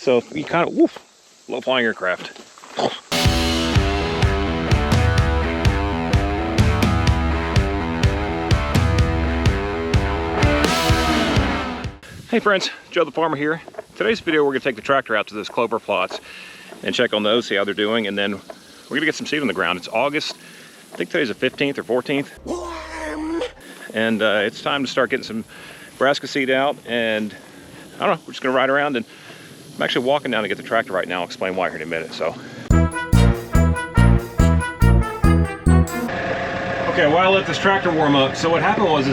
So you kind of, woof, low flying aircraft. Hey friends, Joe the Farmer here. Today's video we're going to take the tractor out to those clover plots and check on those, see how they're doing, and then we're going to get some seed on the ground. It's August, I think today's the 15th or 14th. And it's time to start getting some brassica seed out, and I don't know, we're just going to ride around, and I'm actually walking down to get the tractor right now. I'll explain why here in a minute. So. Okay, while I let this tractor warm up, so what happened was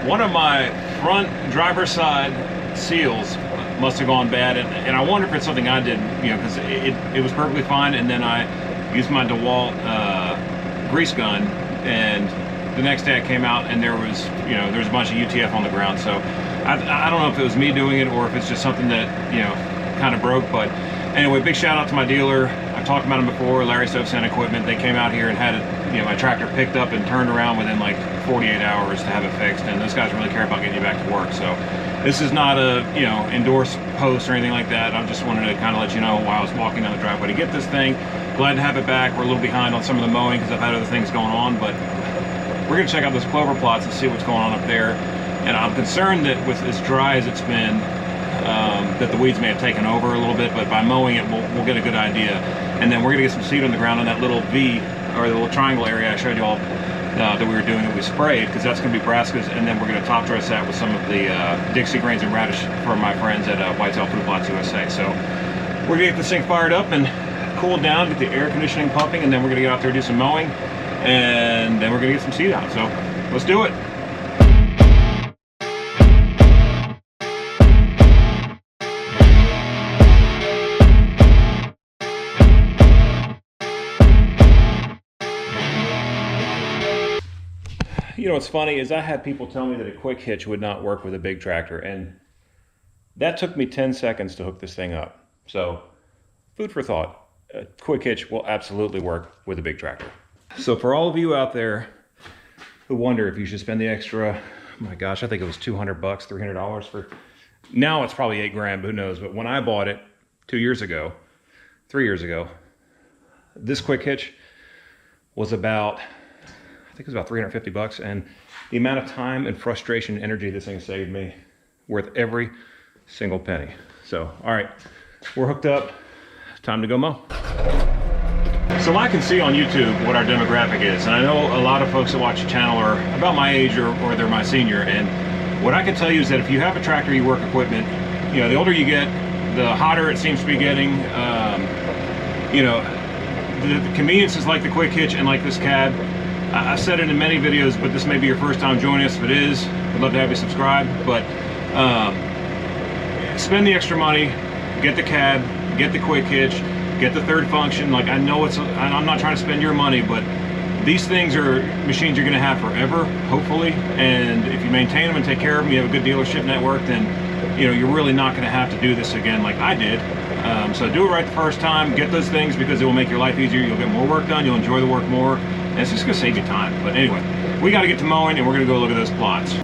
one of my front driver's side seals must have gone bad, and I wonder if it's something I did, you know, because it was perfectly fine, and then I used my DeWalt grease gun, and the next day I came out and there was, you know, there's a bunch of UTF on the ground. So I don't know if it was me doing it or if it's just something that, you know, kind of broke. But anyway, big shout out to my dealer. I've talked about him before, Larry Soaps and Equipment. They came out here and had it, you know, my tractor picked up and turned around within like 48 hours to have it fixed. And those guys really care about getting you back to work. So this is not a, you know, endorsed post or anything like that. I just wanted to kind of let you know while I was walking down the driveway to get this thing. Glad to have it back. We're a little behind on some of the mowing because I've had other things going on, but we're going to check out those clover plots and see what's going on up there. And I'm concerned that with as dry as it's been, that the weeds may have taken over a little bit, but by mowing it, we'll get a good idea. And then we're going to get some seed on the ground in that little V, or the little triangle area I showed you all that we were doing that we sprayed, because that's going to be brassicas, and then we're going to top dress that with some of the Dixie grains and radish from my friends at Whitetail Food Plots USA. So we're going to get this thing fired up and cooled down, get the air conditioning pumping, and then we're going to get out there and do some mowing, and then we're going to get some seed out. So let's do it. You know what's funny is I had people tell me that a quick hitch would not work with a big tractor, and that took me 10 seconds to hook this thing up. So food for thought, a quick hitch will absolutely work with a big tractor. So for all of you out there who wonder if you should spend the extra, oh my gosh, I think it was $200, $300 for, now it's probably $8 grand, who knows, but when I bought it 3 years ago, this quick hitch was about, I think it was about $350, and the amount of time and frustration and energy this thing saved me, worth every single penny. So, all right, we're hooked up, time to go mow. So I can see on YouTube what our demographic is, and I know a lot of folks that watch the channel are about my age or they're my senior, and what I can tell you is that if you have a tractor, you work equipment, you know, the older you get, the hotter it seems to be getting. You know, the convenience is like the quick hitch and like this cab. I've said it in many videos, but this may be your first time joining us. If it is, we'd love to have you subscribe. But spend the extra money, get the cab, get the quick hitch, get the third function. Like, I know I'm not trying to spend your money, but these things are machines you're going to have forever, hopefully. And if you maintain them and take care of them, you have a good dealership network, then you know you're really not going to have to do this again like I did. So do it right the first time. Get those things because it will make your life easier. You'll get more work done. You'll enjoy the work more. And it's just going to save you time. But anyway, we got to get to mowing, and we're going to go look at those plots.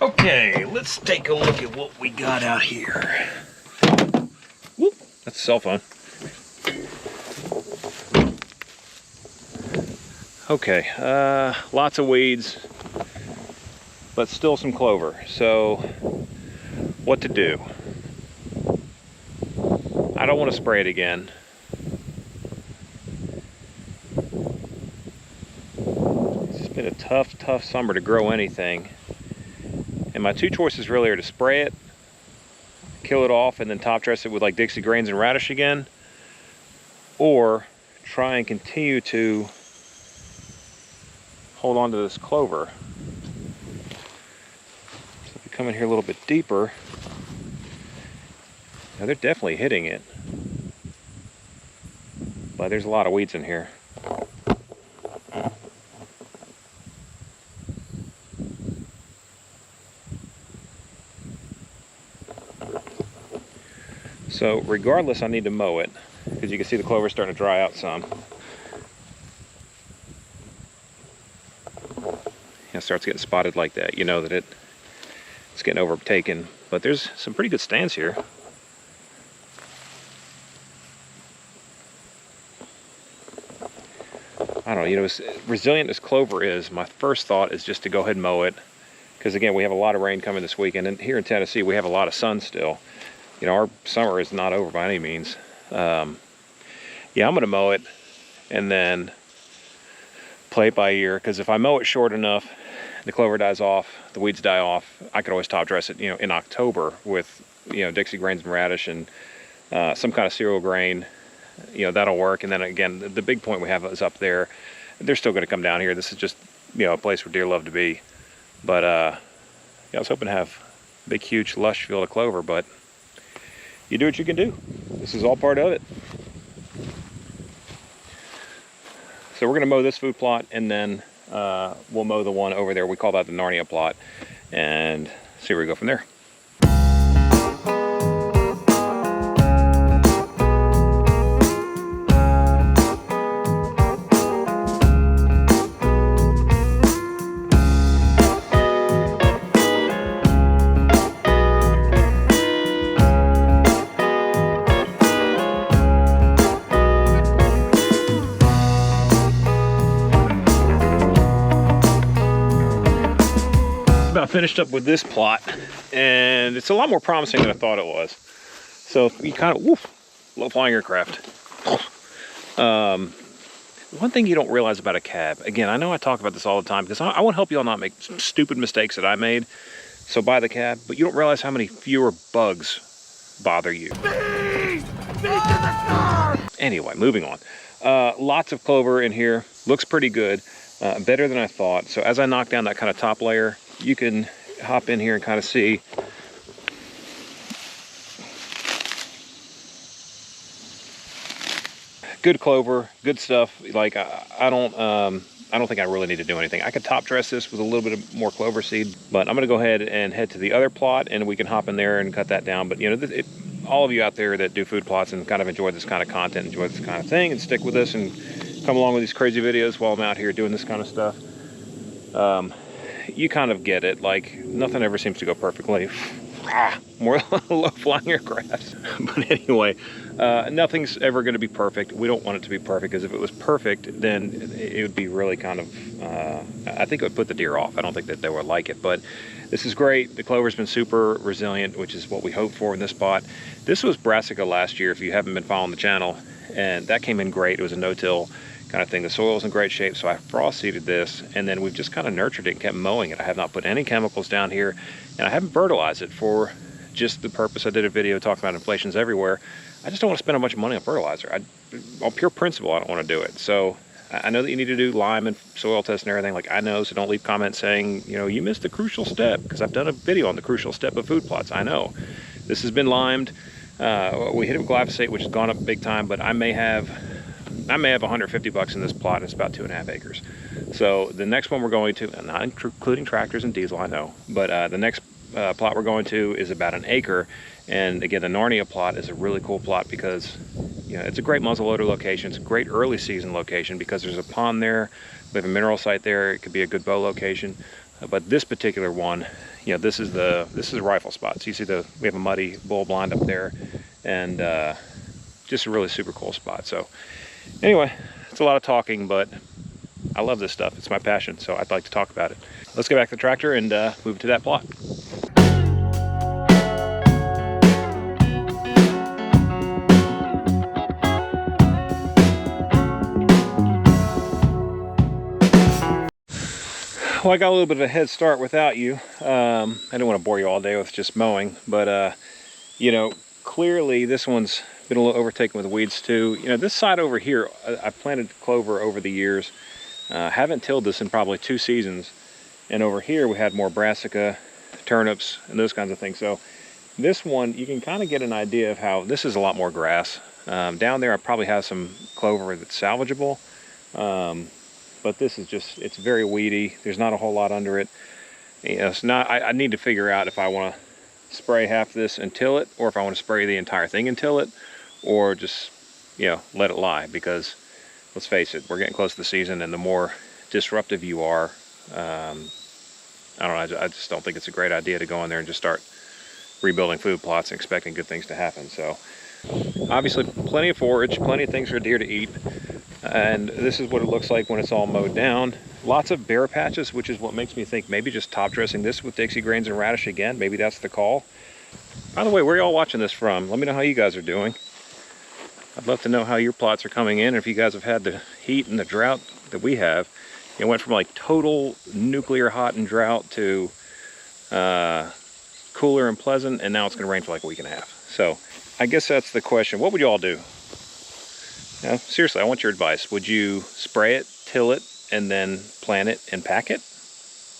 Okay, let's take a look at what we got out here. Whoop, that's a cell phone. Okay, lots of weeds, but still some clover. So, what to do? I don't want to spray it again. It's been a tough summer to grow anything. And my two choices really are to spray it, kill it off, and then top dress it with like Dixie grains and radish again, or try and continue to hold on to this clover. So if we come in here a little bit deeper, now they're definitely hitting it, but there's a lot of weeds in here. So regardless, I need to mow it because you can see the clover starting to dry out some. It starts getting spotted like that, you know that it's getting overtaken. But there's some pretty good stands here. I don't know, you know, as resilient as clover is, my first thought is just to go ahead and mow it. Because again, we have a lot of rain coming this weekend, and here in Tennessee, we have a lot of sun still. You know, our summer is not over by any means. Yeah, I'm gonna mow it and then play it by ear, because if I mow it short enough, the clover dies off, the weeds die off, I could always top dress it, you know, in October with, you know, Dixie grains and radish and some kind of cereal grain. You know, that'll work. And then again, the big point we have is up there. They're still going to come down here. This is just, you know, a place where deer love to be. But yeah, I was hoping to have a big, huge, lush field of clover, but you do what you can do. This is all part of it. So we're going to mow this food plot, and then we'll mow the one over there. We call that the Narnia plot, and see where we go from there. About finished up with this plot, and it's a lot more promising than I thought it was. So you kind of, woof, low flying aircraft. One thing you don't realize about a cab, again, I know I talk about this all the time because I want to help you all not make some stupid mistakes that I made. So buy the cab, but you don't realize how many fewer bugs bother you. Anyway, moving on. Lots of clover in here, looks pretty good, better than I thought. So as I knock down that kind of top layer, you can hop in here and kind of see. Good clover, good stuff. Like I don't think I really need to do anything. I could top dress this with a little bit of more clover seed, but I'm going to go ahead and head to the other plot, and we can hop in there and cut that down. But you know, all of you out there that do food plots and kind of enjoy this kind of content, enjoy this kind of thing, and stick with us and come along with these crazy videos while I'm out here doing this kind of stuff. You kind of get it. Like, nothing ever seems to go perfectly. More low flying aircraft. But anyway, nothing's ever going to be perfect. We don't want it to be perfect, because if it was perfect, then it would be really kind of, I think it would put the deer off. I don't think that they would like it, but this is great. The clover's been super resilient, which is what we hope for in this spot. This was brassica last year, if you haven't been following the channel, and that came in great. It was a no-till kind of thing. The soil's in great shape, so I frost seeded this, and then we've just kind of nurtured it and kept mowing it. I have not put any chemicals down here, and I haven't fertilized it for just the purpose. I did a video talking about inflation's everywhere. I just don't want to spend a bunch of money on fertilizer. On pure principle, I don't want to do it. So I know that you need to do lime and soil tests and everything. Like, I know, so don't leave comments saying, you know, you missed the crucial step, because I've done a video on the crucial step of food plots. I know this has been limed. We hit it with glyphosate, which has gone up big time, but I may have $150 in this plot, and it's about 2.5 acres. So the next one we're going to, not including tractors and diesel, I know, but the next plot we're going to is about 1 acre. And again, the Narnia plot is a really cool plot because, you know, it's a great muzzleloader location. It's a great early season location because there's a pond there. We have a mineral site there. It could be a good bow location. But this particular one, you know, this is a rifle spot. So you see we have a muddy bull blind up there, and just a really super cool spot. So anyway, it's a lot of talking, but I love this stuff. It's my passion, so I'd like to talk about it. Let's get back to the tractor and move to that plot. Well, I got a little bit of a head start without you. I didn't want to bore you all day with just mowing, but you know, clearly this one's been a little overtaken with weeds too. You know, this side over here, I planted clover over the years. Haven't tilled this in probably 2 seasons. And over here we had more brassica, turnips, and those kinds of things. So this one, you can kind of get an idea of how this is a lot more grass. Down there I probably have some clover that's salvageable. But this is just, it's very weedy. There's not a whole lot under it. You know, it's not, I need to figure out if I want to spray half this and till it, or if I want to spray the entire thing and till it, or just, you know, let it lie. Because let's face it, we're getting close to the season, and the more disruptive you are, I don't know, I just don't think it's a great idea to go in there and just start rebuilding food plots and expecting good things to happen. So obviously plenty of forage, plenty of things for deer to eat, and this is what it looks like when it's all mowed down. Lots of bare patches, which is what makes me think maybe just top dressing this with Dixie grains and radish again. Maybe that's the call. By the way, where are y'all watching this from? Let me know how you guys are doing. I'd love to know how your plots are coming in, if you guys have had the heat and the drought that we have. It went from like total nuclear hot and drought to cooler and pleasant, and now it's going to rain for like a week and a half. So I guess that's the question. What would you all do? Now, seriously, I want your advice. Would you spray it, till it, and then plant it and pack it?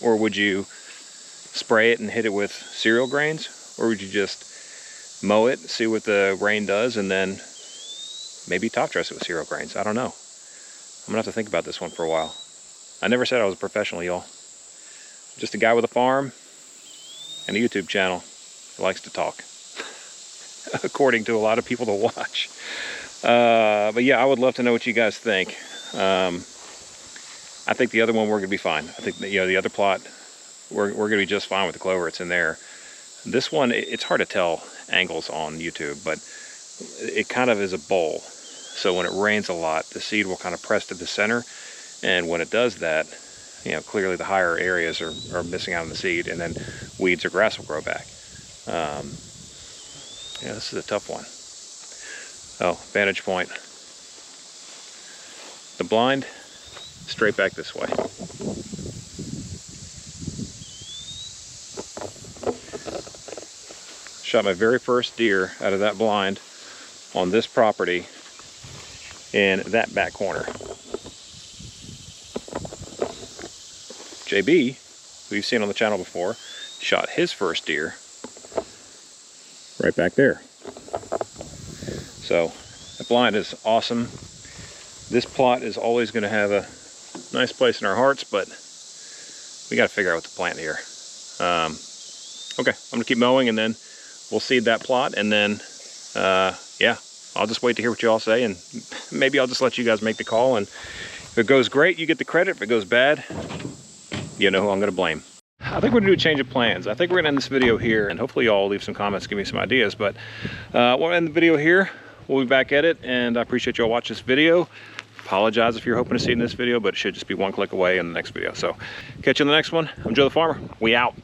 Or would you spray it and hit it with cereal grains? Or would you just mow it, see what the rain does, and then maybe top dress it with cereal grains? I don't know. I'm gonna have to think about this one for a while. I never said I was a professional, y'all. Just a guy with a farm and a YouTube channel who likes to talk, according to a lot of people to watch. But yeah, I would love to know what you guys think. I think the other one, we're gonna be fine. I think that, you know, the other plot, we're gonna be just fine with the clover. It's in there. This one, it's hard to tell angles on YouTube, but it kind of is a bowl. So when it rains a lot, the seed will kind of press to the center. And when it does that, you know, clearly the higher areas are missing out on the seed, and then weeds or grass will grow back. Yeah, this is a tough one. Oh, vantage point. The blind, straight back this way. Shot my very first deer out of that blind on this property in that back corner. JB, who you've seen on the channel before, shot his first deer right back there. So the blind is awesome. This plot is always going to have a nice place in our hearts, but we got to figure out what to plant here. Okay, I'm going to keep mowing, and then we'll seed that plot, and then yeah, I'll just wait to hear what you all say, and maybe I'll just let you guys make the call. And if it goes great, you get the credit. If it goes bad, you know who I'm going to blame. I think we're going to do a change of plans. I think we're going to end this video here, and hopefully y'all leave some comments, give me some ideas. But we'll end the video here. We'll be back at it, and I appreciate y'all watching this video. Apologize if you're hoping to see in this video, but it should just be one click away in the next video. So catch you in the next one. I'm Joe the Farmer. We out.